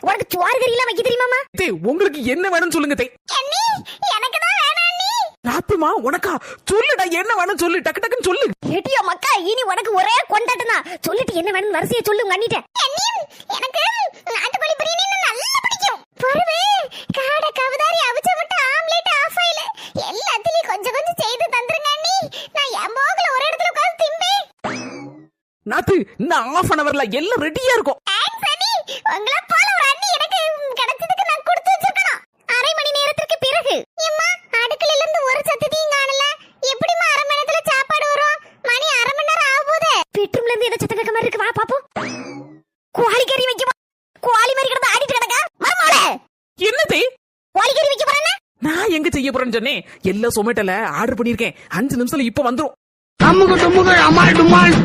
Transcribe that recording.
உனக்கு சோறு கறியெல்லாம் வைக்க தெரியுமாமா? உங்களுக்கு என்ன வேணும்னு சொல்லுங்க தே. எனக்கு தான் வேணாம் நீ. நாத்துமா உனக்கா? சொல்லுடா என்ன வேணும் சொல்லு, டக்கு டக்குன்னு சொல்லு. ஏடியா மக்கா, இனி உனக்கு ஒரே கொண்டாட்டம் தான். சொல்லிட்டு என்ன வேணும் வரிசையை சொல்லு உங்க அண்ணிட்ட. எனக்கு நாட்டுக்கோழி பிரியாணி நல்லா பிடிக்கும். பருவே காடை கவுதாரி அவிச்ச விட்டு ஆம்லெட் ஆஃப் ஆயில் எல்லாத்துலயும் கொஞ்சம் கொஞ்சம் செய்து தந்துருங்க அண்ணி. நான் என் போகல ஒரு இடத்துல உட்கார்ந்து திம்பேன். நாத்து இந்த half an hourல எல்லாம் ரெடியா இருக்கும். தேங்க்ஸ் அண்ணி. உங்கள போல ஒரு அண்ணி எனக்கு கிடைச்சதுக்கு நான் கொடுத்து வச்சிருக்கணும். அரை மணி நேரத்துக்கு பிறகு அம்மா அடுக்கலையில இருந்து ஒரு சத்தத்தையும் காணல. எப்படிமா அரை மணி நேரத்துல சாப்பாடு வரும்? மணி அரை மணி நேரம் ஆக போகுது. பெட்ரூம்ல இருந்து ஏதோ சத்தம் கேட்க மாதிரி இருக்கு. வா பாப்போம். கோழி கறி வைக்குமா? கோழி மாதிரி கிடந்து ஆடிட்டு கிடக்கா மரமாளே. என்னதே கோழி கறி வைக்க போறேன்னா? நான் எங்க செய்ய போறேன்னு சொன்னேன். எல்லாம் சொமேட்டோல ஆர்டர் பண்ணிருக்கேன். 5 நிமிஷத்துல இப்ப வந்துரும். அம்முக டும்முக அமால் டுமால்.